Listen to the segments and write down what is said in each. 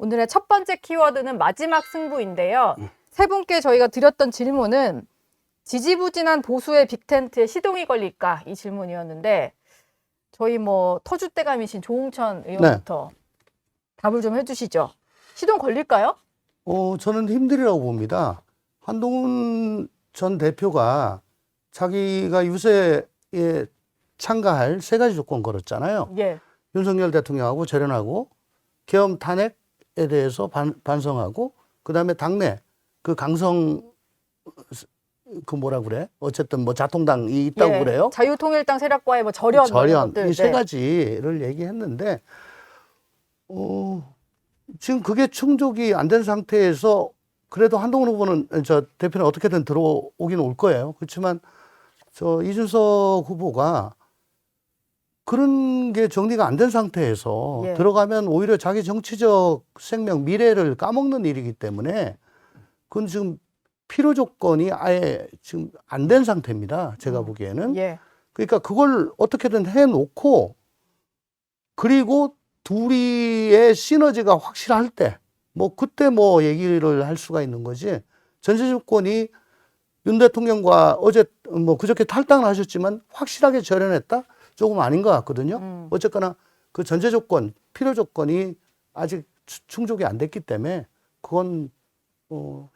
오늘의 첫 번째 키워드는 마지막 승부인데요. 세 분께 저희가 드렸던 질문은 지지부진한 보수의 빅텐트에 시동이 걸릴까? 이 질문이었는데 저희 뭐 터줏대감이신 조홍천 의원부터 답을 좀 해주시죠. 시동 걸릴까요? 저는 힘들이라고 봅니다. 한동훈 전 대표가 자기가 유세에 참가할 세 가지 조건 걸었잖아요. 예. 윤석열 대통령하고 절연하고 계엄 탄핵에 대해서 반성하고 그다음에 당내 그 강성 그 뭐라 그래? 어쨌든 뭐 자통당이 있다고 예. 그래요. 자유통일당 세력과의 뭐 절연 이 세 가지를 얘기했는데 지금 그게 충족이 안 된 상태에서 그래도 한동훈 후보는 대표는 어떻게든 들어오긴 올 거예요. 그렇지만 이준석 후보가 그런 게 정리가 안 된 상태에서 예. 들어가면 오히려 자기 정치적 생명, 미래를 까먹는 일이기 때문에 그건 지금 필요 조건이 아예 지금 안 된 상태입니다. 제가 보기에는. 예. 그러니까 그걸 어떻게든 해놓고 그리고 둘이의 시너지가 확실할 때, 뭐 그때 뭐 얘기를 할 수가 있는 거지. 전제 조건이 윤 대통령과 어제 뭐 그저께 탈당을 하셨지만 확실하게 절연했다? 조금 아닌 것 같거든요. 어쨌거나 그 전제 조건, 필요 조건이 아직 충족이 안 됐기 때문에 그건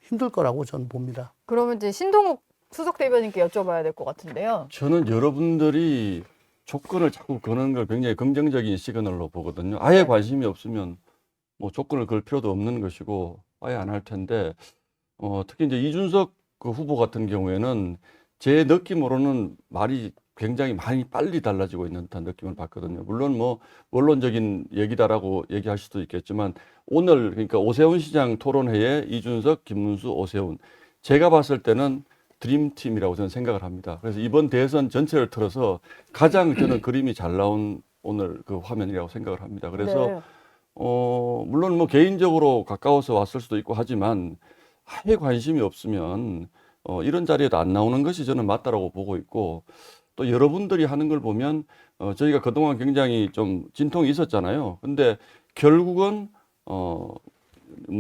힘들 거라고 저는 봅니다. 그러면 이제 신동욱 수석 대변인께 여쭤봐야 될 것 같은데요. 저는 여러분들이 조건을 자꾸 거는 걸 굉장히 긍정적인 시그널로 보거든요. 아예 네. 관심이 없으면 뭐 조건을 걸 필요도 없는 것이고 아예 안 할 텐데 특히 이제 이준석 그 후보 같은 경우에는 제 느낌으로는 말이 굉장히 많이 빨리 달라지고 있는 듯한 느낌을 받거든요. 물론 뭐 원론적인 얘기다라고 얘기할 수도 있겠지만 오늘 그러니까 오세훈 시장 토론회에 이준석, 김문수, 오세훈 제가 봤을 때는 드림팀이라고 저는 생각을 합니다. 그래서 이번 대선 전체를 틀어서 가장 저는 그림이 잘 나온 오늘 그 화면이라고 생각을 합니다. 그래서 네. 물론 뭐 개인적으로 가까워서 왔을 수도 있고 하지만 아예 관심이 없으면 이런 자리에도 안 나오는 것이 저는 맞다라고 보고 있고 또 여러분들이 하는 걸 보면 저희가 그동안 굉장히 좀 진통이 있었잖아요. 근데 결국은 뭐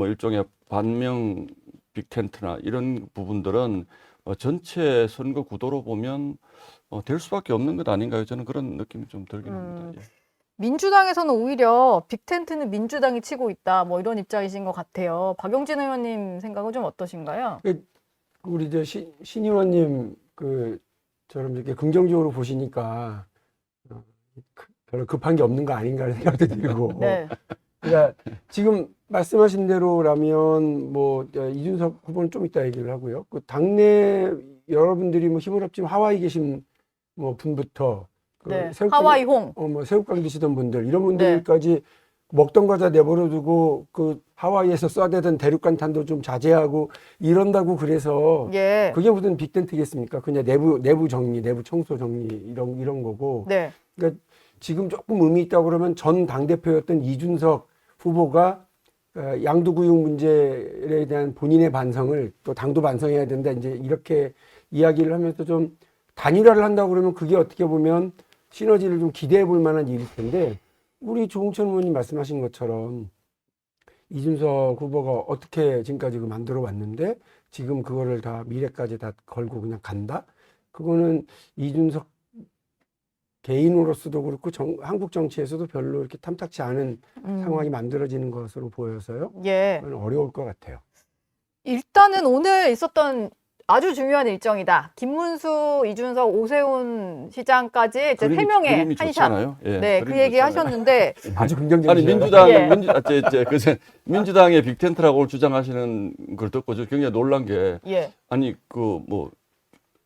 일종의 반명 빅텐트나 이런 부분들은 전체 선거 구도로 보면 될 수밖에 없는 것 아닌가요? 저는 그런 느낌이 좀 들긴 합니다. 예. 민주당에서는 오히려 빅텐트는 민주당이 치고 있다. 뭐 이런 입장이신 것 같아요. 박용진 의원님 생각은 좀 어떠신가요? 우리 신 의원님 저처럼 이렇게 긍정적으로 보시니까 별로 급한 게 없는 거 아닌가 생각도 들고. 네. 그러니까 지금 말씀하신 대로라면 뭐 이준석 후보는 좀 이따 얘기를 하고요. 그 당내 여러분들이 뭐 힘을 합치면 하와이 계신 뭐 분부터 네. 새우깡, 하와이 홍. 뭐 새우깡 드시던 분들 이런 분들까지 먹던 과자 내버려두고 그 하와이에서 쏴대던 대륙간탄도 좀 자제하고 이런다고 그래서 예. 그게 무슨 빅텐트겠습니까? 그냥 내부 정리, 내부 청소 정리 이런 거고. 네. 그러니까 지금 조금 의미 있다고 그러면 전 당대표였던 이준석 후보가 양도구역 문제에 대한 본인의 반성을 또 당도 반성해야 된다. 이제 이렇게 이야기를 하면서 좀 단일화를 한다고 그러면 그게 어떻게 보면 시너지를 좀 기대해 볼 만한 일일 텐데 우리 조홍천 의원님 말씀하신 것처럼 이준석 후보가 어떻게 지금까지 만들어 왔는데 지금 그거를 다 미래까지 다 걸고 그냥 간다? 그거는 이준석 개인으로서도 그렇고 한국 정치에서도 별로 이렇게 탐탁치 않은 상황이 만들어지는 것으로 보여서요. 예. 그건 어려울 것 같아요. 일단은 오늘 있었던 아주 중요한 일정이다. 김문수, 이준석, 오세훈 시장까지 이제 세 명의 그림이 한샷. 좋잖아요. 예, 네, 그 그림이 얘기 좋잖아요. 하셨는데 아주 긍정적이죠. 아니 민주당 예. 민주당의 빅텐트라고 주장하시는 걸 듣고 저 굉장히 놀란 게 예. 아니 그 뭐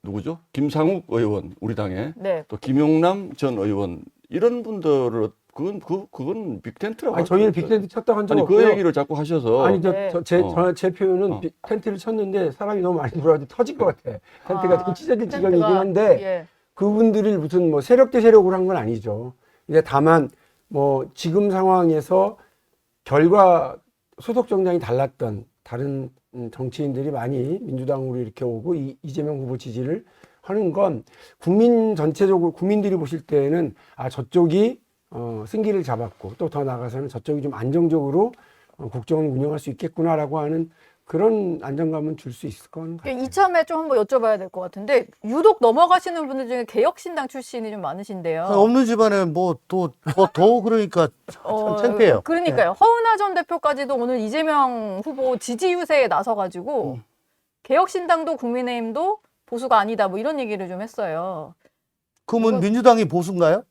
누구죠? 김상욱 의원 우리 당에 네. 또 김용남 전 의원 이런 분들을 그건 빅텐트라고 아니 저희는 빅텐트 쳤다고 한 적 아니 없고요. 그 얘기를 자꾸 하셔서 아니 네. 제 표현은 텐트를 쳤는데 사람이 너무 많이 들어와서 터질 것 같아. 텐트가 좀 찢어질 지경이긴 빅텐트가, 한데 예. 그분들이 무슨 뭐 세력 대 세력으로 한 건 아니죠. 근데 다만 뭐 지금 상황에서 결과 소속 정당이 달랐던 다른 정치인들이 많이 민주당으로 이렇게 오고 이재명 후보 지지를 하는 건 국민 전체적으로 국민들이 보실 때는 아 저쪽이 승기를 잡았고 또 더 나아가서는 저쪽이 좀 안정적으로 국정을 운영할 수 있겠구나라고 하는 그런 안정감은 줄 수 있을 건 같아요. 이참에 좀 한번 여쭤봐야 될 것 같은데 유독 넘어가시는 분들 중에 개혁신당 출신이 좀 많으신데요. 없는 집안에 뭐 더 그러니까 참 창피해요. 그러니까요. 허은하 전 대표까지도 오늘 이재명 후보 지지 유세에 나서가지고 개혁신당도 국민의힘도 보수가 아니다 뭐 이런 얘기를 좀 했어요. 그러면 민주당이 보수인가요?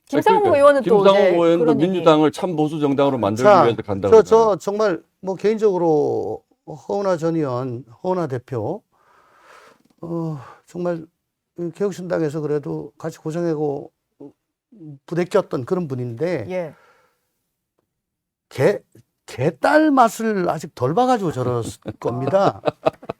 김상호 그러니까 의원은 또 김상호 이제 의원도 그런 얘기. 민주당을 참 보수 정당으로 만들기 자, 위해서 간다고 저 정말 뭐 개인적으로 허은하 전 의원, 허은하 대표, 정말 개혁신당에서 그래도 같이 고생하고 부대꼈던 그런 분인데 예. 개딸 맛을 아직 덜 봐가지고 저랬을 겁니다.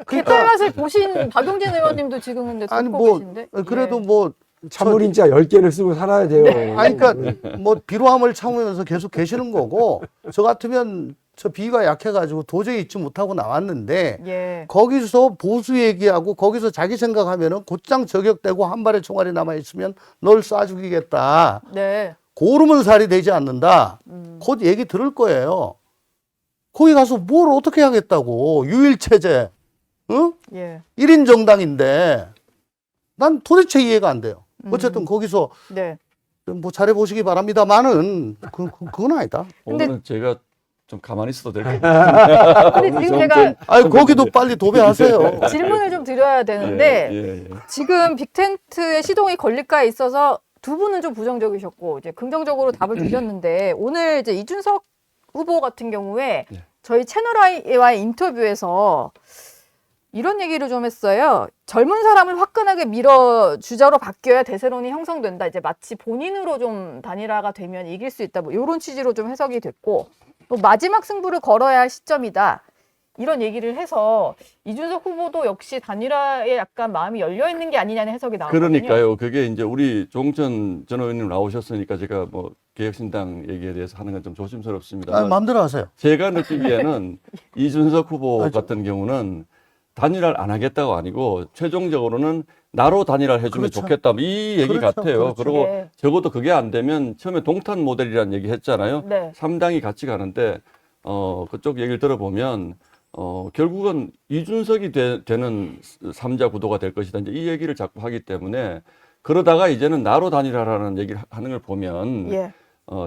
개딸 맛을 보신 박용진 의원님도 지금 근데 듣고 아니 뭐 계신데. 그래도 예. 뭐 참을인자 10개를 쓰고 살아야 돼요. 아니 그러니까 뭐 비로함을 참으면서 계속 계시는 거고 저 같으면 저 비위가 약해가지고 도저히 있지 못하고 나왔는데 예. 거기서 보수 얘기하고 거기서 자기 생각하면은 곧장 저격되고 한 발의 총알이 남아 있으면 널 쏴 죽이겠다. 네. 고르면 살이 되지 않는다. 곧 얘기 들을 거예요. 거기 가서 뭘 어떻게 하겠다고. 유일체제. 응? 예. 1인 정당인데 난 도대체 이해가 안 돼요. 어쨌든 거기서 네. 뭐 잘해보시기 바랍니다만은 그건 아니다. 오늘은 제가 좀 가만히 있어도 될 것 같아요. 근데 지금 제가 아니 거기도 빨리 도배하세요. 질문을 좀 드려야 되는데 예. 지금 빅텐트의 시동이 걸릴까에 있어서 두 분은 좀 부정적이셨고 이제 긍정적으로 답을 드렸는데 오늘 이제 이준석 후보 같은 경우에 예. 저희 채널A와의 인터뷰에서 이런 얘기를 좀 했어요. 젊은 사람을 화끈하게 밀어 주자로 바뀌어야 대세론이 형성된다. 이제 마치 본인으로 좀 단일화가 되면 이길 수 있다. 뭐 이런 취지로 좀 해석이 됐고 또 마지막 승부를 걸어야 할 시점이다. 이런 얘기를 해서 이준석 후보도 역시 단일화에 약간 마음이 열려 있는 게 아니냐는 해석이 나왔거든요. 그러니까요. 그게 이제 우리 조홍천 전 의원님 나오셨으니까 제가 뭐 개혁신당 얘기에 대해서 하는 건 좀 조심스럽습니다. 아니, 마음대로 하세요. 제가 느끼기에는 이준석 후보 아니, 같은 경우는 단일화를 안 하겠다고 아니고 최종적으로는 나로 단일화를 해주면 그렇죠. 좋겠다. 이 얘기 그렇죠. 같아요. 그렇죠. 그리고 네. 적어도 그게 안 되면 처음에 동탄 모델이라는 얘기 했잖아요. 네. 3당이 같이 가는데 그쪽 얘기를 들어보면 결국은 이준석이 되는 3자 구도가 될 것이다. 이제 이 얘기를 자꾸 하기 때문에 그러다가 이제는 나로 단일화라는 얘기를 하는 걸 보면 예.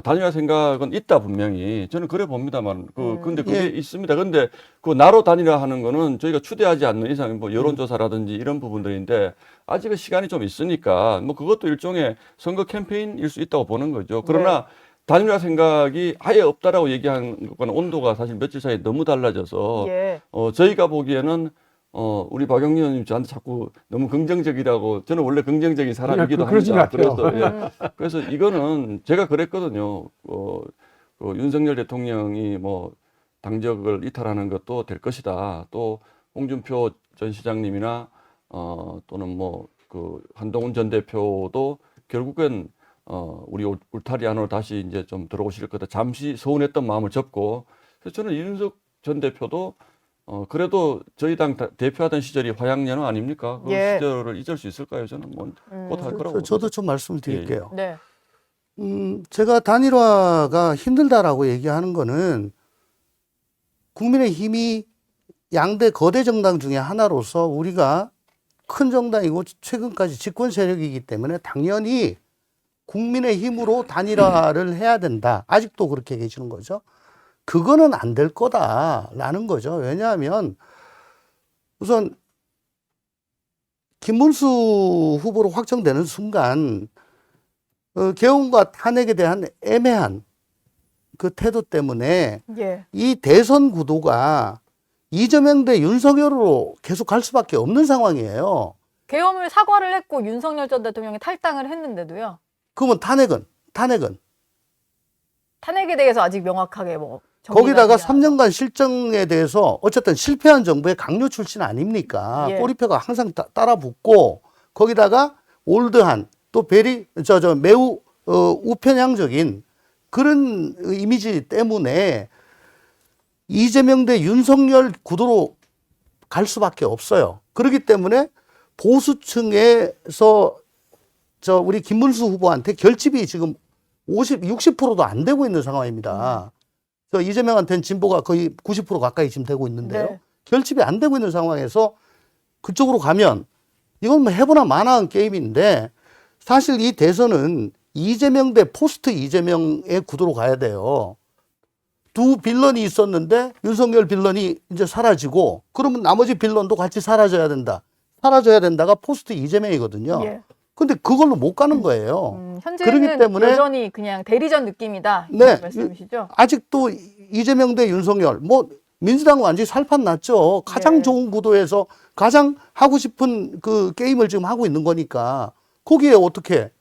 단일화 생각은 있다 분명히 저는 그래 봅니다만 근데 그게 예. 있습니다. 근데 그 나로 단일화 하는 거는 저희가 추대하지 않는 이상 뭐 여론조사라든지 이런 부분들인데 아직은 시간이 좀 있으니까 뭐 그것도 일종의 선거 캠페인일 수 있다고 보는 거죠. 그러나 단일화 생각이 아예 없다라고 얘기한 것과는 온도가 사실 며칠 사이에 너무 달라져서 예. 저희가 보기에는 우리 박영민 의원님 저한테 자꾸 너무 긍정적이라고 저는 원래 긍정적인 사람이기도 그러신 합니다. 것 같아요. 그래서 이거는 제가 그랬거든요. 그 윤석열 대통령이 뭐 당적을 이탈하는 것도 될 것이다. 또 홍준표 전 시장님이나 또는 뭐 그 한동훈 전 대표도 결국엔 우리 울타리 안으로 다시 이제 좀 들어오실 거다. 잠시 서운했던 마음을 접고 그래서 저는 이준석 전 대표도 그래도 저희 당 대표하던 시절이 화양연화 아닙니까? 그 예. 시절을 잊을 수 있을까요? 저는 뭐 곧 할 거라고. 저도 좀 말씀을 드릴게요. 네. 제가 단일화가 힘들다라고 얘기하는 거는 국민의힘이 양대 거대 정당 중에 하나로서 우리가 큰 정당이고 최근까지 집권 세력이기 때문에 당연히 국민의힘으로 단일화를 해야 된다. 아직도 그렇게 계시는 거죠. 그거는 안 될 거다라는 거죠. 왜냐하면 우선 김문수 후보로 확정되는 순간 개헌과 탄핵에 대한 애매한 그 태도 때문에 예. 이 대선 구도가 이재명 대 윤석열로 계속 갈 수밖에 없는 상황이에요. 계엄을 사과를 했고 윤석열 전 대통령이 탈당을 했는데도요. 그러면 탄핵은 탄핵에 대해서 아직 명확하게 뭐 정리가 거기다가 되지 않아서. 3년간 실정에 대해서 어쨌든 실패한 정부의 강요 출신 아닙니까? 예. 꼬리표가 항상 따라 붙고 거기다가 올드한 또 매우 우편향적인 그런 이미지 때문에 이재명 대 윤석열 구도로 갈 수밖에 없어요. 그렇기 때문에 보수층에서 우리 김문수 후보한테 결집이 지금 60%도 안 되고 있는 상황입니다. 저 이재명한테는 진보가 거의 90% 가까이 지금 되고 있는데요. 네. 결집이 안 되고 있는 상황에서 그쪽으로 가면 이건 뭐 해보나 마나한 게임인데 사실 이 대선은 이재명 대 포스트 이재명의 구도로 가야 돼요. 두 빌런이 있었는데 윤석열 빌런이 이제 사라지고 그러면 나머지 빌런도 같이 사라져야 된다. 사라져야 된다가 포스트 이재명이거든요. 예. 근데 그걸로 못 가는 거예요. 현재는 그렇기 때문에 여전히 그냥 대리전 느낌이다. 네. 이런 말씀이시죠? 아직도 이재명 대 윤석열, 뭐 민주당은 완전히 살판 났죠. 가장 네. 좋은 구도에서 가장 하고 싶은 그 게임을 지금 하고 있는 거니까 거기에 어떻게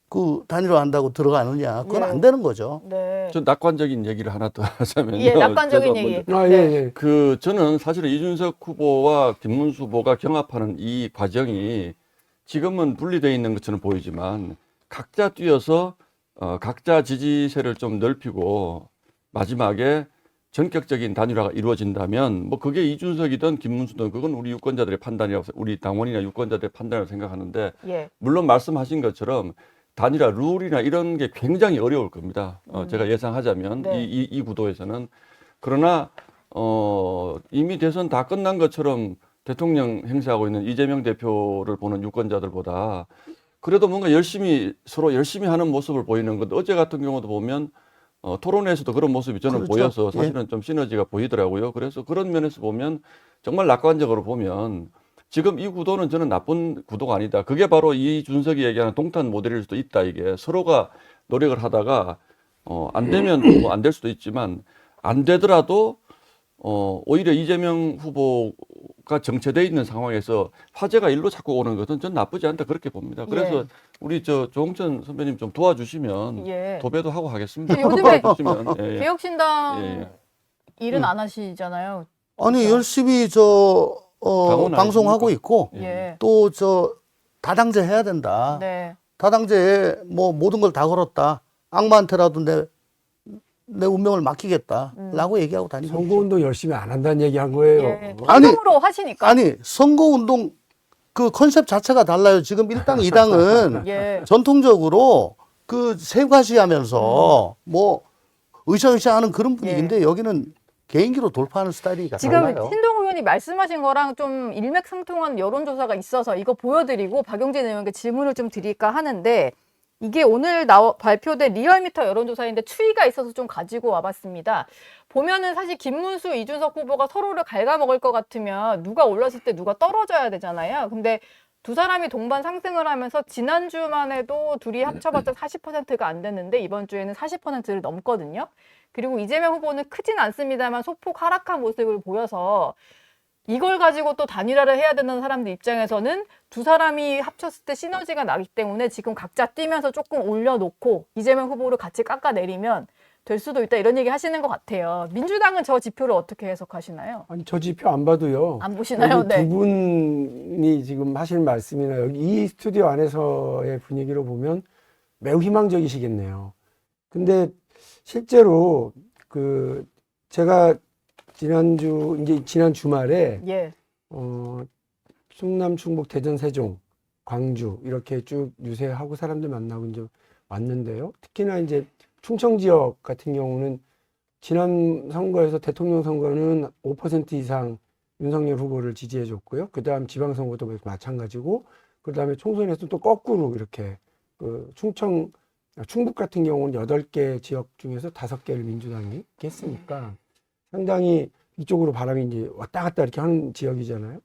그 단일화한다고 들어가느냐? 그건 예. 안 되는 거죠. 네. 좀 낙관적인 얘기를 하나 더 하자면요. 예, 낙관적인 제가 얘기. 먼저 아, 예, 네. 예. 그 저는 사실은 이준석 후보와 김문수 후보가 경합하는 이 과정이 지금은 분리되어 있는 것처럼 보이지만 각자 뛰어서 각자 지지세를 좀 넓히고 마지막에 전격적인 단일화가 이루어진다면 뭐 그게 이준석이든 김문수든 그건 우리 유권자들의 판단이라고 우리 당원이나 유권자들의 판단이라고 생각하는데 예. 물론 말씀하신 것처럼 단일화 룰이나 이런 게 굉장히 어려울 겁니다. 제가 예상하자면 네. 이 구도에서는 그러나 이미 대선 다 끝난 것처럼 대통령 행세하고 있는 이재명 대표를 보는 유권자들보다 그래도 뭔가 서로 열심히 하는 모습을 보이는 것. 어제 같은 경우도 보면 토론회에서도 그런 모습이 저는 그렇죠. 보여서 예. 사실은 좀 시너지가 보이더라고요. 그래서 그런 면에서 보면 정말 낙관적으로 보면 지금 이 구도는 저는 나쁜 구도가 아니다. 그게 바로 이준석이 얘기하는 동탄 모델일 수도 있다. 이게 서로가 노력을 하다가 안 되면 뭐 안 될 수도 있지만 안 되더라도 오히려 이재명 후보가 정체돼 있는 상황에서 화제가 일로 자꾸 오는 것은 전 나쁘지 않다 그렇게 봅니다. 그래서 예. 우리 조홍천 선배님 좀 도와주시면 예. 도배도 하고 하겠습니다. 요즘에 도와주시면 예, 예. 개혁신당 예. 일은 안 하시잖아요. 아니 그렇죠. 열심히 당원 방송하고 아니십니까? 있고 예. 또 다당제 해야 된다. 네. 다당제에 뭐 모든 걸 다 걸었다. 악마한테라도 내 운명을 맡기겠다라고 얘기하고 다니고 있죠. 선거운동 열심히 안 한다는 얘기 한 거예요. 예. 아니, 방송으로 하시니까. 아니 선거운동 그 컨셉 자체가 달라요. 지금 1당, 2당은 예. 전통적으로 그 세과시하면서 뭐 으쌰으쌰하는 그런 분위기인데 여기는 개인기로 돌파하는 스타일이니까 지금 달라요. 신동 의원이 말씀하신 거랑 좀 일맥상통한 여론조사가 있어서 이거 보여드리고 박용진 의원께 질문을 좀 드릴까 하는데 이게 오늘 발표된 리얼미터 여론조사인데 추이가 있어서 좀 가지고 와봤습니다. 보면은 사실 김문수, 이준석 후보가 서로를 갉아먹을 것 같으면 누가 올랐을 때 누가 떨어져야 되잖아요. 근데 두 사람이 동반 상승을 하면서 지난주만 해도 둘이 합쳐봤자 40%가 안 됐는데 이번 주에는 40%를 넘거든요. 그리고 이재명 후보는 크진 않습니다만 소폭 하락한 모습을 보여서 이걸 가지고 또 단일화를 해야 되는 사람들 입장에서는 두 사람이 합쳤을 때 시너지가 나기 때문에 지금 각자 뛰면서 조금 올려놓고 이재명 후보를 같이 깎아내리면 될 수도 있다 이런 얘기 하시는 것 같아요. 민주당은 저 지표를 어떻게 해석하시나요? 아니 저 지표 안 봐도요. 안 보시나요? 여기 네. 두 분이 지금 하시는 말씀이나 여기 이 스튜디오 안에서의 분위기로 보면 매우 희망적이시겠네요. 근데 실제로 그 제가 지난 주말에 예. 충남, 충북, 대전, 세종, 광주 이렇게 쭉 유세하고 사람들 만나고 이제 왔는데요. 특히나 이제 충청 지역 같은 경우는 지난 선거에서 대통령 선거는 5% 이상 윤석열 후보를 지지해 줬고요. 그다음 지방선거도 마찬가지고 그다음에 총선에서 또 거꾸로 이렇게 그 충북 같은 경우는 8개 지역 중에서 5개를 민주당이 이렇게 했으니까 상당히 이쪽으로 바람이 이제 왔다 갔다 이렇게 하는 지역이잖아요.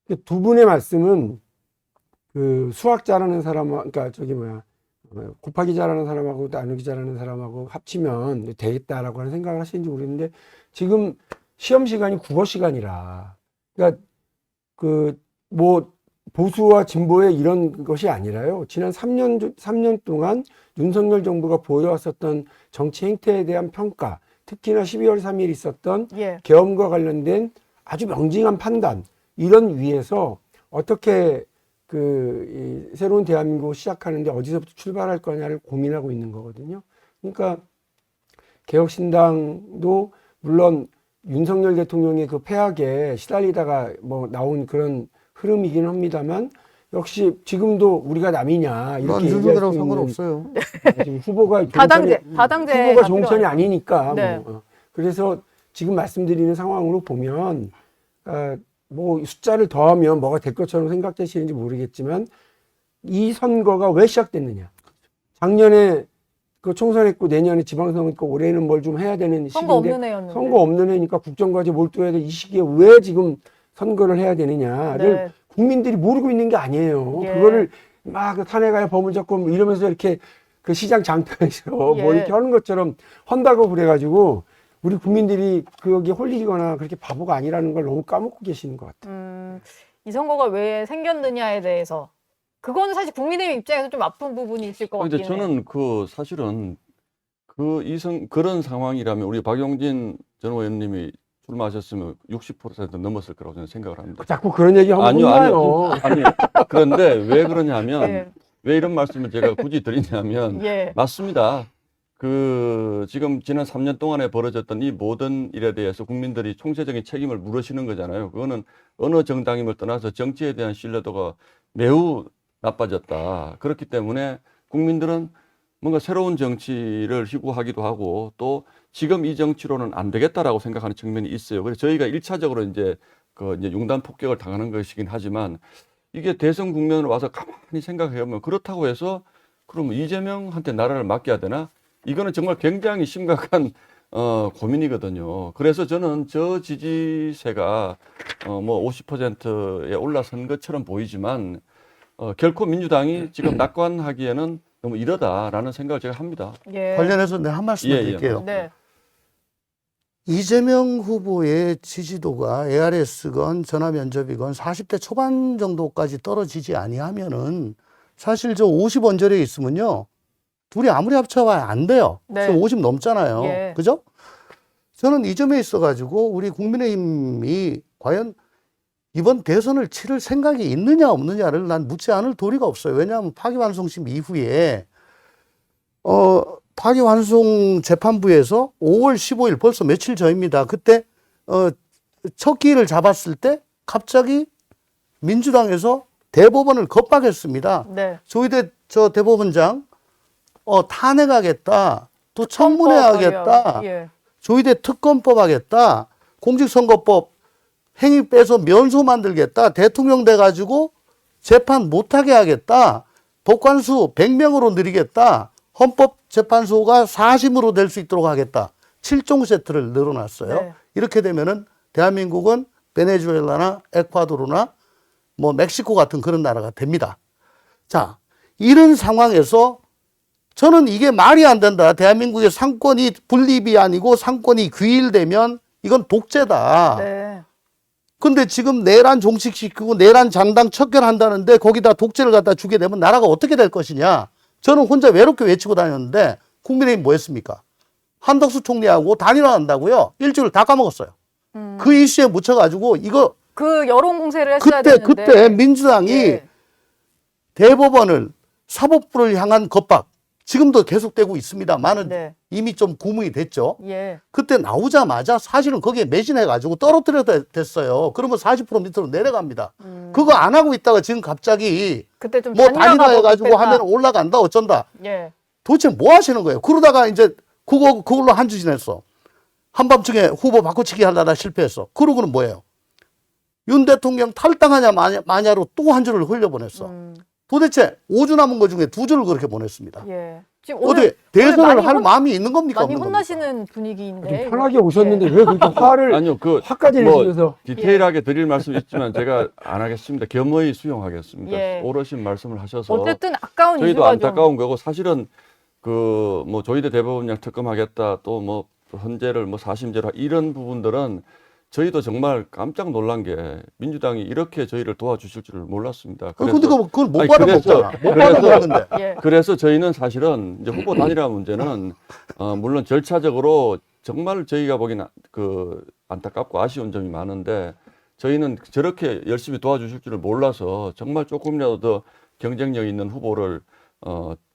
근데 두 분의 말씀은 그 수학 잘하는 사람, 그러니까 곱하기 잘하는 사람하고 나누기 잘하는 사람하고 합치면 되겠다라고 하는 생각을 하시는지 모르겠는데 지금 시험 시간이 국어 시간이라 그러니까 그 뭐 보수와 진보의 이런 것이 아니라요. 지난 3년 동안 윤석열 정부가 보여왔었던 정치 행태에 대한 평가, 특히나 12월 3일 있었던 예. 계엄과 관련된 아주 명징한 판단 이런 위에서 어떻게 이 새로운 대한민국을 시작하는데 어디서부터 출발할 거냐를 고민하고 있는 거거든요. 그러니까 개혁신당도 물론 윤석열 대통령의 그 폐악에 시달리다가 뭐 나온 그런 흐름이긴 합니다만 역시 지금도 우리가 남이냐 난 이렇게 얘기할 윤석열하고 수 있는 상관없어요. 지금 후보가 다당제 후보가 종천이 아니니까 네. 뭐. 그래서 지금 말씀드리는 상황으로 보면 뭐 숫자를 더하면 뭐가 될 것처럼 생각되시는지 모르겠지만 이 선거가 왜 시작됐느냐. 작년에 그 총선했고 내년에 지방선거했고 올해는 뭘 좀 해야 되는 선거 시기인데 없는 애였는데. 선거 없는 애니까 국정과제 몰두해야 돼. 이 시기에 왜 지금 선거를 해야 되느냐를 네. 국민들이 모르고 있는 게 아니에요. 예. 그거를 막 탄핵하여 법을 잡고 뭐 이러면서 이렇게 그 시장 장터에서 뭐 예. 이렇게 하는 것처럼 한다고 그래가지고 우리 국민들이 거기에 홀리거나 그렇게 바보가 아니라는 걸 너무 까먹고 계시는 것 같아요. 이 선거가 왜 생겼느냐에 대해서 그건 사실 국민의힘 입장에서 좀 아픈 부분이 있을 것 같긴 근데 해요. 저는 사실은 그런 상황이라면 우리 박용진 전 의원님이 출마하셨으면 60% 넘었을 거라고 저는 생각을 합니다. 자꾸 그런 얘기 하면 아니요, 혼나요. 아니요. 그런데 왜 그러냐면, 예. 왜 이런 말씀을 제가 굳이 드리냐면, 예. 맞습니다. 지금 지난 3년 동안에 벌어졌던 이 모든 일에 대해서 국민들이 총체적인 책임을 물으시는 거잖아요. 그거는 어느 정당임을 떠나서 정치에 대한 신뢰도가 매우 나빠졌다. 그렇기 때문에 국민들은 뭔가 새로운 정치를 희구하기도 하고 또 지금 이 정치로는 안 되겠다라고 생각하는 측면이 있어요. 그래서 저희가 1차적으로 이제 이제 융단 폭격을 당하는 것이긴 하지만 이게 대선 국면으로 와서 가만히 생각해 보면 그렇다고 해서 그러면 이재명한테 나라를 맡겨야 되나? 이거는 정말 굉장히 심각한 고민이거든요. 그래서 저는 저 지지세가 뭐 50%에 올라선 것처럼 보이지만 결코 민주당이 지금 낙관하기에는 너무 이르다라는 생각을 제가 합니다. 예. 관련해서 내가 한 말씀 예, 드릴게요. 네. 이재명 후보의 지지도가 ARS건 전화 면접이건 40대 초반 정도까지 떨어지지 아니하면은 사실 저 50원절에 있으면요. 둘이 아무리 합쳐봐야 안 돼요. 네. 지금 50 넘잖아요. 예. 그죠? 저는 이 점에 있어가지고 우리 국민의힘이 과연 이번 대선을 치를 생각이 있느냐 없느냐를 난 묻지 않을 도리가 없어요. 왜냐하면 파기환송심 이후에 파기환송 재판부에서 5월 15일 벌써 며칠 전입니다. 그때 첫 기회를 잡았을 때 갑자기 민주당에서 대법원을 겁박했습니다. 네. 조희대 저 대법원장 탄핵하겠다, 또 청문회하겠다, 예. 조희대 특검법 하겠다, 공직선거법 행위 빼서 면소 만들겠다, 대통령 돼가지고 재판 못하게 하겠다, 법관수 100명으로 늘리겠다, 헌법재판소가 4심으로 될 수 있도록 하겠다. 7종 세트를 늘어놨어요. 네. 이렇게 되면은 대한민국은 베네수엘라나 에콰도르나 뭐 멕시코 같은 그런 나라가 됩니다. 자, 이런 상황에서 저는 이게 말이 안 된다. 대한민국의 상권이 분립이 아니고 상권이 귀일되면 이건 독재다. 네. 근데 지금 내란 종식시키고 내란 장당 척결한다는데 거기다 독재를 갖다 주게 되면 나라가 어떻게 될 것이냐. 저는 혼자 외롭게 외치고 다녔는데 국민의힘 뭐 했습니까? 한덕수 총리하고 단일화한다고요. 일주일 다 까먹었어요. 그 이슈에 묻혀가지고 이거 그 여론 공세를 했어야 되는데. 그때 민주당이 예. 대법원을 사법부를 향한 겁박 지금도 계속되고 있습니다만은 네. 이미 좀 구문이 됐죠. 예. 그때 나오자마자 사실은 거기에 매진해가지고 떨어뜨려 됐어요. 그러면 40% 밑으로 내려갑니다. 그거 안 하고 있다가 지금 갑자기 그때 좀 뭐 단일화가 단일화 해가지고 못됐다. 하면 올라간다 어쩐다. 예. 도대체 뭐 하시는 거예요? 그러다가 이제 그걸로 한 주 지냈어. 한밤중에 후보 바꿔치기 하려다 실패했어. 그러고는 뭐예요? 윤 대통령 탈당하냐 마냐로 또 한 주를 흘려보냈어. 도대체 5주 남은 것 중에 2주를 그렇게 보냈습니다. 예. 지금 어떻게 오늘 대선을 많이 할 마음이 있는 겁니까? 많이 없는 겁니까? 혼나시는 분위기인데. 좀 편하게 이거. 오셨는데 예. 왜 그렇게 화를 아니요, 화까지 뭐 내시면서 디테일하게 드릴 말씀 있지만 제가 안 하겠습니다. 겸허히 수용하겠습니다. 예. 오르신 말씀을 하셔서 어쨌든 아까운 저희도 이슈가 안타까운 거고 사실은 뭐 조희대 대법원장 특검하겠다 또 뭐 헌재를 뭐 사심제로 이런 부분들은 저희도 정말 깜짝 놀란 게 민주당이 이렇게 저희를 도와주실 줄을 몰랐습니다. 근데 그걸 못 아니, 받아먹잖아. 못 그래서- 받아먹는데. 좀. 예. 그래서 저희는 사실은 이제 후보 단일화 문제는 물론 절차적으로 정말 저희가 보기에는 안타깝고 아쉬운 점이 많은데 저희는 저렇게 열심히 도와주실 줄을 몰라서 정말 조금이라도 더 경쟁력 있는 후보를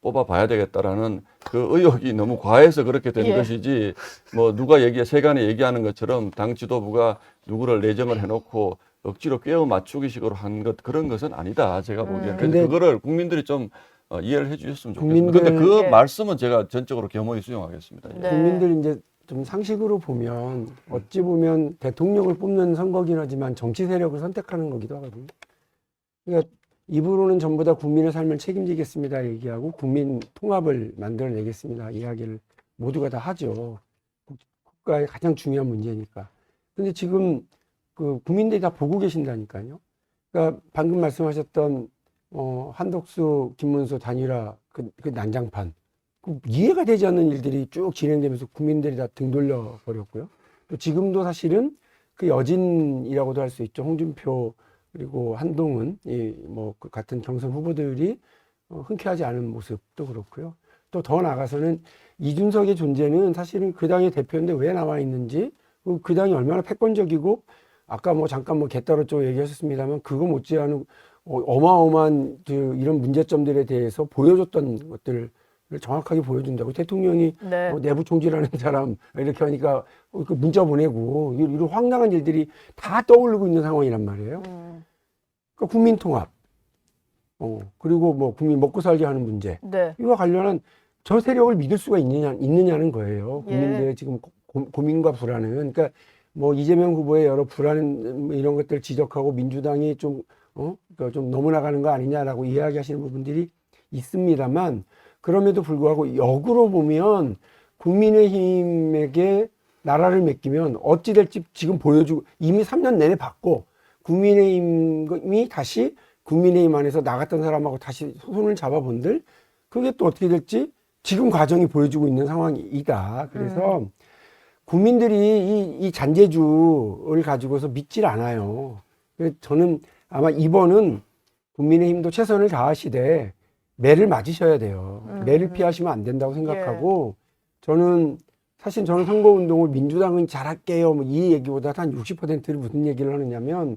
뽑아봐야 되겠다라는 그 의욕이 너무 과해서 그렇게 된 예. 것이지 뭐 누가 세간에 얘기하는 것처럼 당 지도부가 누구를 내정을 해놓고 억지로 꿰어 맞추기식으로 한 것 그런 것은 아니다. 제가 보기에는. 근데 그래서 그거를 국민들이 좀 이해를 해주셨으면 좋겠습니다. 근데 국민들- 그 예. 말씀은 제가 전적으로 겸허히 수용하겠습니다. 예. 네. 국민들 이제 좀 상식으로 보면 어찌 보면 대통령을 뽑는 선거긴 하지만 정치 세력을 선택하는 거기도 하거든요. 그러니까 입으로는 전부 다 국민의 삶을 책임지겠습니다 얘기하고 국민 통합을 만들어내겠습니다 이야기를 모두가 다 하죠. 국가의 가장 중요한 문제니까. 근데 지금 그 국민들이 다 보고 계신다니까요. 그러니까 방금 말씀하셨던 한덕수, 김문수 단일화 그 난장판. 그 이해가 되지 않는 일들이 쭉 진행되면서 국민들이 다 등 돌려 버렸고요. 또 지금도 사실은 그 여진이라고도 할 수 있죠. 홍준표 그리고 한동훈 그 같은 경선 후보들이 흔쾌하지 않은 모습도 그렇고요. 또 더 나아가서는 이준석의 존재는 사실은 그 당의 대표인데 왜 나와 있는지 그 당이 얼마나 패권적이고 아까 뭐 잠깐 뭐 개따로 쪽 얘기하셨습니다만 그거 못지않은 어마어마한 이런 문제점들에 대해서 보여줬던 것들을 정확하게 보여준다고 대통령이 네. 내부 총질하는 사람 이렇게 하니까 그 문자 보내고 이런 황당한 일들이 다 떠오르고 있는 상황이란 말이에요. 그러니까 국민 통합, 그리고 뭐 국민 먹고 살게 하는 문제 네. 이와 관련한 저 세력을 믿을 수가 있느냐는 거예요. 예. 국민들의 지금 고민과 불안은 그러니까 뭐 이재명 후보의 여러 불안 이런 것들 지적하고 민주당이 그러니까 좀 너무 나가는 거 아니냐라고 이야기하시는 부분들이 있습니다만. 그럼에도 불구하고 역으로 보면 국민의힘에게 나라를 맡기면 어찌 될지 지금 보여주고 이미 3년 내내 봤고 국민의힘이 다시 국민의힘 안에서 나갔던 사람하고 다시 손을 잡아본들 그게 또 어떻게 될지 지금 과정이 보여주고 있는 상황이다. 그래서 국민들이 이 잔재주를 가지고서 믿질 않아요. 그래서 저는 아마 이번은 국민의힘도 최선을 다하시되 매를 맞으셔야 돼요. 매를 피하시면 안 된다고 생각하고 저는 선거운동을 민주당은 잘할게요 뭐 이 얘기보다 한 60%를 무슨 얘기를 하느냐면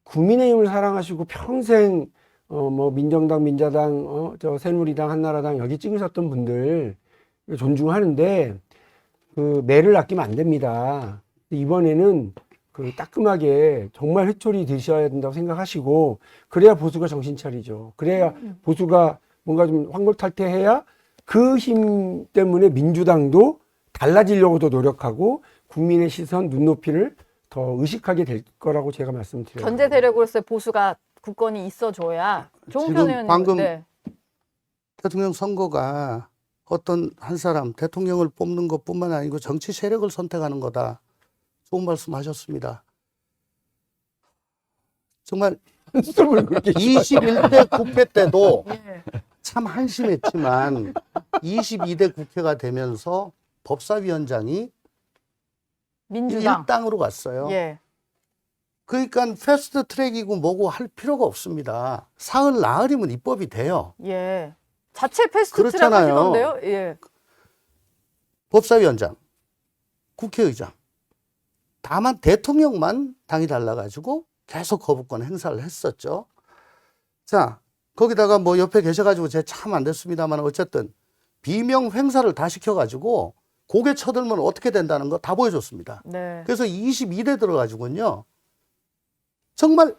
국민의힘을 사랑하시고 평생 뭐 민정당, 민자당, 저 새누리당, 한나라당 여기 찍으셨던 분들 존중하는데 그 매를 아끼면 안 됩니다. 이번에는 그 따끔하게 정말 회초리 드셔야 된다고 생각하시고 그래야 보수가 정신 차리죠. 그래야 보수가 뭔가 좀 황골탈퇴해야 그 힘 때문에 민주당도 달라지려고도 노력하고 국민의 시선, 눈높이를 더 의식하게 될 거라고 제가 말씀드려요. 견제 세력으로서의 보수가 국권이 있어줘야 지금 종편 의원님. 방금 네. 대통령 선거가 어떤 한 사람 대통령을 뽑는 것뿐만 아니고 정치 세력을 선택하는 거다. 좋은 말씀 하셨습니다. 정말 21대 국회 때도 예. 참 한심했지만 22대 국회가 되면서 법사위원장이 민주당. 일당으로 갔어요. 예. 그러니까 패스트 트랙이고 뭐고 할 필요가 없습니다. 사흘 나흘이면 입법이 돼요. 예. 자체 패스트 트랙 그렇잖아요. 하시던데요? 예. 법사위원장, 국회의장. 다만 대통령만 당이 달라가지고 계속 거부권 행사를 했었죠. 자, 거기다가 뭐 옆에 계셔가지고 제 참 안 됐습니다만 어쨌든 비명 행사를 다 시켜가지고 고개 쳐들면 어떻게 된다는 거 다 보여줬습니다. 네. 그래서 22대 들어가지고는요. 정말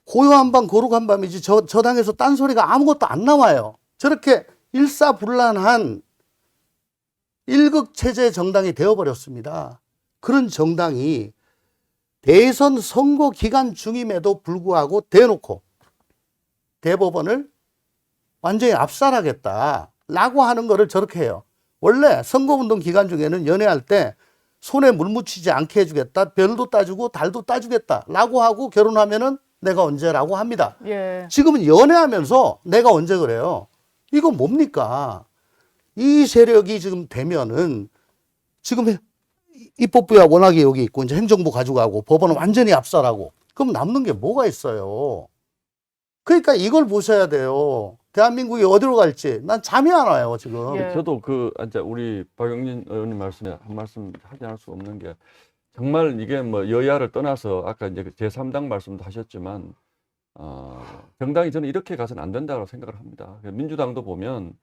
고요한 밤 고룩한 밤이지 저 당에서 딴소리가 아무것도 안 나와요. 저렇게 일사불란한 일극체제 정당이 되어버렸습니다. 그런 정당이 대선 선거 기간 중임에도 불구하고 대놓고 대법원을 완전히 압살하겠다라고 하는 거를 저렇게 해요. 원래 선거운동 기간 중에는 연애할 때 손에 물 묻히지 않게 해주겠다. 별도 따주고 달도 따주겠다라고 하고 결혼하면은 내가 언제라고 합니다. 예. 지금은 연애하면서 내가 언제 그래요. 이거 뭡니까? 이 세력이 지금 되면은 지금 입법부야 워낙에 여기 있고 이제 행정부 가져가고 법원은 완전히 압살하고 그럼 남는 게 뭐가 있어요? 그러니까 이걸 보셔야 돼요. 대한민국이 어디로 갈지 난 잠이 안 와요 지금. 예. 저도 이제 우리 박영진 의원님 말씀에 한 말씀 하지 않을 수 없는 게 정말 이게 뭐 여야를 떠나서 아까 이제 제3당 말씀도 하셨지만 정당이 저는 이렇게 가서는 안 된다고 생각을 합니다. 민주당도 보면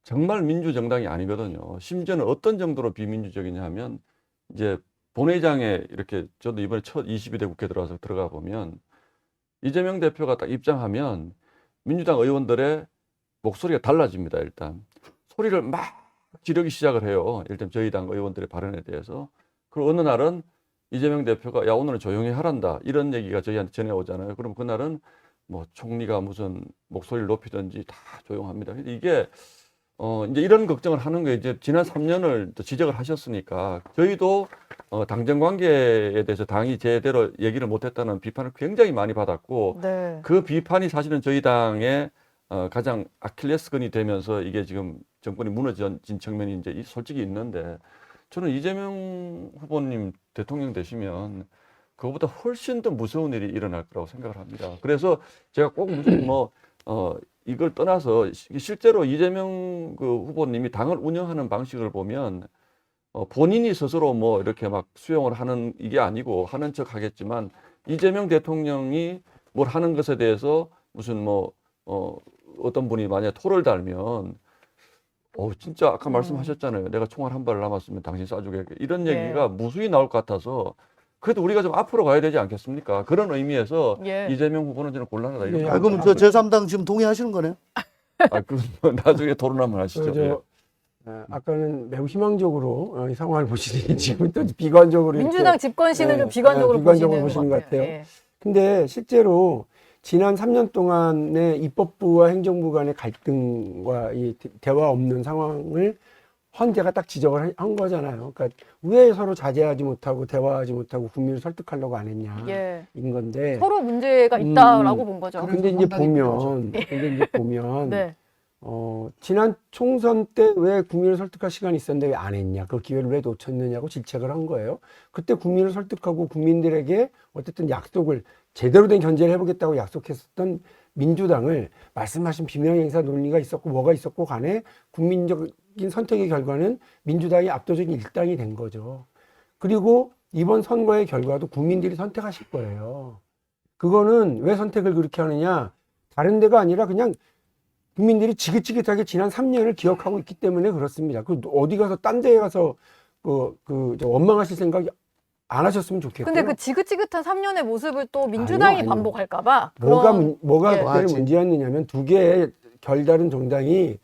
정말 민주정당이 아니거든요. 심지어는 어떤 정도로 비민주적이냐 하면 이제 본회의장에 이렇게 저도 이번에 첫 22대 국회 들어가 보면 이재명 대표가 딱 입장하면 민주당 의원들의 목소리가 달라집니다. 일단 소리를 막 지르기 시작을 해요. 일단 저희 당 의원들의 발언에 대해서. 그리고 어느 날은 이재명 대표가 야 오늘은 조용히 하란다 이런 얘기가 저희한테 전해오잖아요. 그럼 그날은 뭐 총리가 무슨 목소리를 높이든지 다 조용합니다. 이게 이제 이런 걱정을 하는 거예요. 이제 지난 3년을 또 지적을 하셨으니까 저희도 당정 관계에 대해서 당이 제대로 얘기를 못했다는 비판을 굉장히 많이 받았고 네. 그 비판이 사실은 저희 당의 가장 아킬레스건이 되면서 이게 지금 정권이 무너진 측면이 이제 솔직히 있는데 저는 이재명 후보님 대통령 되시면 그거보다 훨씬 더 무서운 일이 일어날 거라고 생각을 합니다. 그래서 제가 꼭 무슨 이걸 떠나서 실제로 이재명 그 후보님이 당을 운영하는 방식을 보면 본인이 스스로 뭐 이렇게 막 수용을 하는 이게 아니고 하는 척 하겠지만 이재명 대통령이 뭘 하는 것에 대해서 무슨 어떤 분이 만약에 토를 달면 진짜 아까 말씀하셨잖아요. 내가 총알 한 발 남았으면 당신 쏴주게 이런 예. 얘기가 무수히 나올 것 같아서 그래도 우리가 좀 앞으로 가야 되지 않겠습니까? 그런 의미에서 예. 이재명 후보는 저는 곤란하다 이렇게. 예. 그럼 저 제3당 지금 동의하시는 거네요? 그 나중에 토론하면 하시죠. 예. 아까는 매우 희망적으로 이 상황을 보시더니 지금 또 비관적으로 민주당 이렇게, 집권 시는 좀 네, 비관적으로 비관적으로 보시는 보시는 것 같아요. 예. 근데 실제로 지난 3년 동안의 입법부와 행정부 간의 갈등과 이 대화 없는 상황을 헌재가 딱 지적을 한 거잖아요. 그러니까 왜 서로 자제하지 못하고 대화하지 못하고 국민을 설득하려고 안 했냐 예. 인 건데. 서로 문제가 있다라고 본 거죠. 근데 이제 보면 네. 지난 총선 때 왜 국민을 설득할 시간이 있었는데 왜 안 했냐, 그 기회를 왜 놓쳤느냐고 질책을 한 거예요. 그때 국민을 설득하고 국민들에게 어쨌든 약속을 제대로 된 견제를 해보겠다고 약속했었던 민주당을 말씀하신 비명행사 논리가 있었고 뭐가 있었고 간에 국민적인 선택의 결과는 민주당이 압도적인 일당이 된 거죠. 그리고 이번 선거의 결과도 국민들이 선택하실 거예요. 그거는 왜 선택을 그렇게 하느냐, 다른 데가 아니라 그냥 국민들이 지긋지긋하게 지난 3년을 기억하고 있기 때문에 그렇습니다. 그 어디 가서 딴 데에 가서 원망하실 생각이 안 하셨으면 좋겠고요. 근데 그 지긋지긋한 3년의 모습을 또 민주당이 아니요. 반복할까봐 뭐가 예. 그때는 문제였느냐면 두 개의 결다른 정당이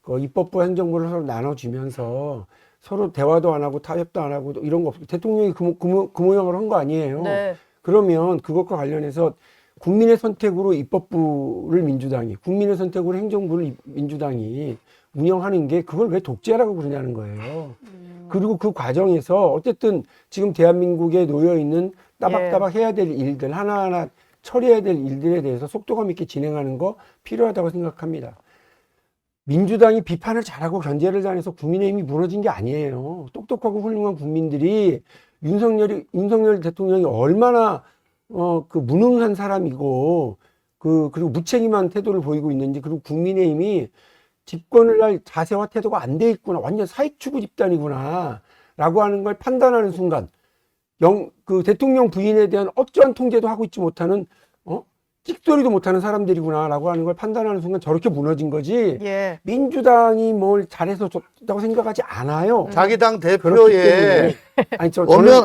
그 입법부 행정부를 서로 나눠주면서 서로 대화도 안 하고 타협도 안 하고 이런 거 없고 대통령이 그 모양으로 한 거 아니에요. 네. 그러면 그것과 관련해서 국민의 선택으로 입법부를 민주당이, 국민의 선택으로 행정부를 민주당이 운영하는 게 그걸 왜 독재라고 그러냐는 거예요. 그리고 그 과정에서 어쨌든 지금 대한민국에 놓여 있는 따박따박 해야 될 일들 하나하나 처리해야 될 일들에 대해서 속도감 있게 진행하는 거 필요하다고 생각합니다. 민주당이 비판을 잘하고 견제를 잘해서 국민의힘이 무너진 게 아니에요. 똑똑하고 훌륭한 국민들이 윤석열 대통령이 얼마나 그 무능한 사람이고 그리고 무책임한 태도를 보이고 있는지, 그리고 국민의힘이 집권을 할 자세와 태도가 안 돼 있구나, 완전 사익추구 집단이구나 라고 하는 걸 판단하는 순간 그 대통령 부인에 대한 어떠한 통제도 하고 있지 못하는 찍소리도 못하는 사람들이구나 라고 하는 걸 판단하는 순간 저렇게 무너진 거지. 예. 민주당이 뭘 잘해서 좋다고 생각하지 않아요. 자기 당 그렇기 대표의 때문에. 아니,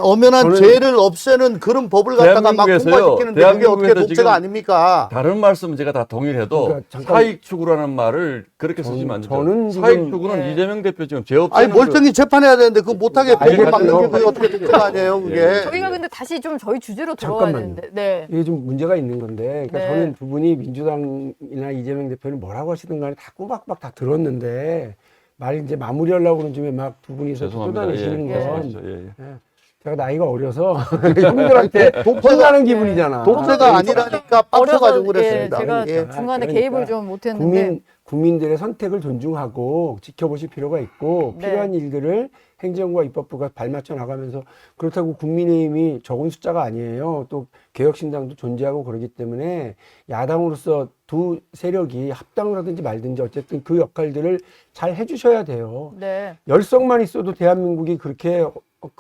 엄연한 죄를 없애는 그런 법을 갖다가 막 대한민국에서요. 통과시키는데 그게 어떻게 대한민국에서 독재가 지금 아닙니까? 다른 말씀은 제가 다 동의를 해도 그러니까 잠깐- 사익추구라는 말을 그렇게 쓰시면 안 되죠. 저는 지금- 사익추구는 예. 이재명 대표 지금 죄 없애는 아니 멀쩡히 재판해야 되는데 그거 못하게 법을 알겠어요. 막는 게 그게 어떻게 독재가 아니에요 그게. 저희가 근데 다시 좀 저희 주제로 들어와야 잠깐만요. 되는데. 네. 이게 좀 문제가 있는 건데, 그러니까 네. 저는 두 분이 민주당이나 이재명 대표는 뭐라고 하시든 간에 다 꼬박꼬박 다 들었는데, 말 이제 마무리하려고 그런 쯤에 막 두 분이서 죄송합니다. 쏟아내시는 예, 건, 죄송하죠. 예, 예. 제가 나이가 어려서 형들한테 혼나는 기분이잖아. 독재가 아니라니까 빡쳐가지고 그랬습니다. 제가 예. 중간에 그러니까 개입을 좀 못했는데. 국민들의 선택을 존중하고 지켜보실 필요가 있고, 네. 필요한 일들을 행정부와 입법부가 발맞춰 나가면서, 그렇다고 국민의힘이 적은 숫자가 아니에요. 또 개혁신당도 존재하고 그러기 때문에 야당으로서 두 세력이 합당을 하든지 말든지 어쨌든 그 역할들을 잘 해주셔야 돼요. 네. 열성만 있어도 대한민국이 그렇게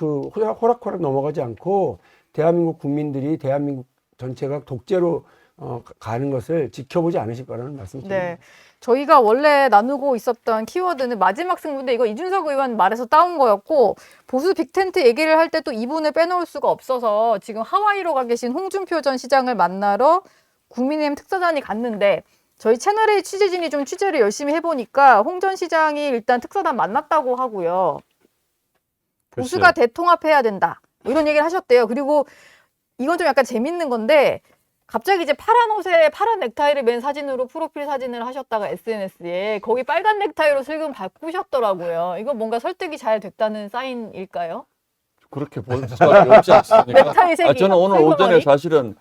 호락호락 넘어가지 않고, 대한민국 국민들이 대한민국 전체가 독재로 가는 것을 지켜보지 않으실 거라는 말씀입니다. 네. 저희가 원래 나누고 있었던 키워드는 마지막 승부인데 이거 이준석 의원 말에서 따온 거였고 보수 빅텐트 얘기를 할 때 또 이분을 빼놓을 수가 없어서 지금 하와이로 가 계신 홍준표 전 시장을 만나러 국민의힘 특사단이 갔는데 저희 채널의 취재진이 좀 취재를 열심히 해보니까 홍 전 시장이 일단 특사단 만났다고 하고요. 보수가 대통합해야 된다. 뭐 이런 얘기를 하셨대요. 그리고 이건 좀 약간 재밌는 건데 갑자기 이제 파란 옷에 파란 넥타이를 맨 사진으로 프로필 사진을 하셨다가 SNS에 거기 빨간 넥타이로 슬금 바꾸셨더라고요. 이거 뭔가 설득이 잘 됐다는 사인일까요? 그렇게 볼 수밖에 없지 않습니까? 넥타이 색이 저는 오늘 오전에 슬그머니? 사실은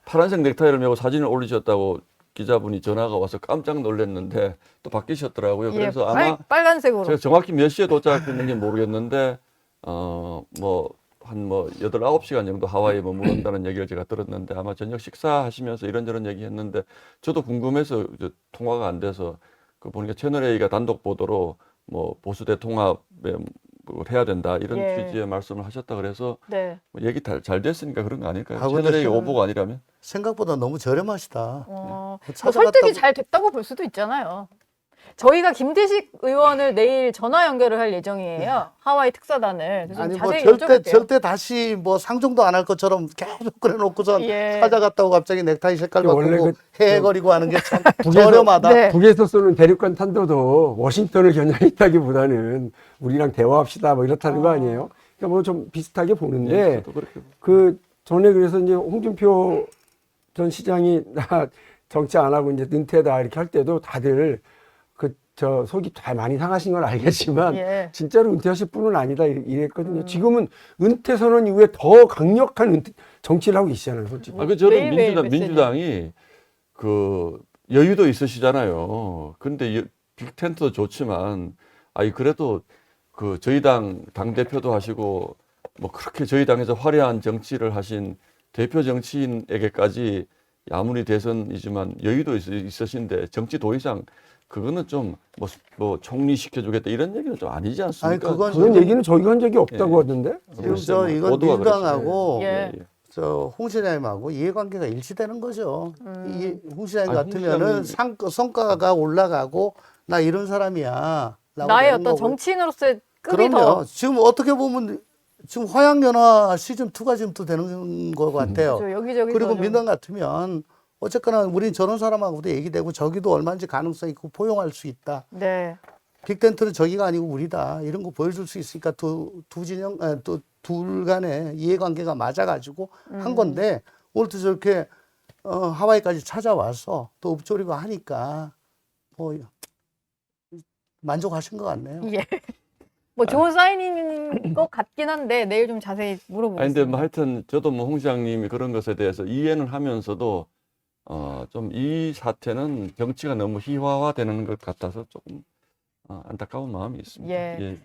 파란색 넥타이를 메고 사진을 올리셨다고 기자분이 전화가 와서 깜짝 놀랐는데 또 바뀌셨더라고요. 그래서 아마 빨간색으로. 제가 정확히 몇 시에 도착했는지 모르겠는데 한 8, 9시간 정도 하와이에 머무른다는 얘기를 제가 들었는데 아마 저녁 식사하시면서 이런저런 얘기했는데 저도 궁금해서 이제 통화가 안 돼서 그 보니까 채널A가 단독 보도로 뭐 보수 대통합에 뭐 해야 된다 이런 예. 취지의 말씀을 하셨다 그래서 네. 뭐 얘기 잘 됐으니까 그런 거 아닐까요? 아, 근데 채널A 저는- 오보가 아니라면? 생각보다 너무 저렴하시다. 뭐 찾아갔다고- 설득이 잘 됐다고 볼 수도 있잖아요. 저희가 김대식 의원을 내일 전화 연결을 할 예정이에요. 하와이 특사단을. 그래서 아니 뭐 자세히 절대 여쭤볼게요. 절대 다시 뭐 상종도 안 할 것처럼 계속 그래놓고선 예. 찾아갔다고 갑자기 넥타이 색깔 원래 바꾸고 그- 헤헤거리고 하는 게 참 북에서- 저렴하다. 네. 북에서 쏘는 대륙간 탄도도 워싱턴을 겨냥했다기보다는 우리랑 대화합시다 뭐 이렇다는 거 아니에요? 그러니까 뭐 좀 비슷하게 보는데 예, 저도 그렇게 그 전에 그래서 이제 홍준표 전 시장이 나 정치 안 하고 이제 은퇴다 이렇게 할 때도 다들 저 속이 다 많이 상하신 건 알겠지만 예. 진짜로 은퇴하실 분은 아니다 이랬거든요. 지금은 은퇴 선언 이후에 더 강력한 정치를 하고 계시잖아요, 솔직히. 그 저는 매일매일 메시지. 민주당이 그 여유도 있으시잖아요. 근데 빅텐트도 좋지만 그래도 그 저희 당 대표도 하시고 뭐 그렇게 저희 당에서 화려한 정치를 하신 대표 정치인에게까지 아무리 대선이지만 여유도 있으신데 정치 도의상 그거는 좀 뭐 총리 시켜주겠다 이런 얘기는 좀 아니지 않습니까? 아니, 그건 그런 지금- 얘기는 저희가 한 적이 없다고 예. 하던데. 지금 저 이건 모두가 민주당하고 예. 저 홍 시장님하고 이해관계가 일치되는 거죠. 홍 시장님 아니, 홍 같으면은 시장님- 성과가 올라가고 나 이런 사람이야. 라고 나의 되는 어떤 거고. 정치인으로서의 급이 그럼요. 더 지금 어떻게 보면 지금 화양연화 시즌 2가 지금 또 되는 것 같아요. 그렇죠. 여기저기 그리고 좀- 민당 같으면 어쨌거나 우린 저런 사람하고도 얘기되고 저기도 얼마인지 가능성 있고 포용할 수 있다. 네. 빅텐트는 저기가 아니고 우리다. 이런 거 보여줄 수 있으니까 또 둘 간의 이해관계가 맞아가지고 한 건데 오늘 또 저렇게 하와이까지 찾아와서 또 읊조리고 하니까 뭐 만족하신 것 같네요. 예. 뭐 좋은 사인인 것 같긴 한데 내일 좀 자세히 물어보겠습니다. 아니, 근데 뭐 하여튼 저도 뭐 홍 시장님이 그런 것에 대해서 이해는 하면서도 좀 이 사태는 정치가 너무 희화화되는 것 같아서 조금 안타까운 마음이 있습니다. 예. 예.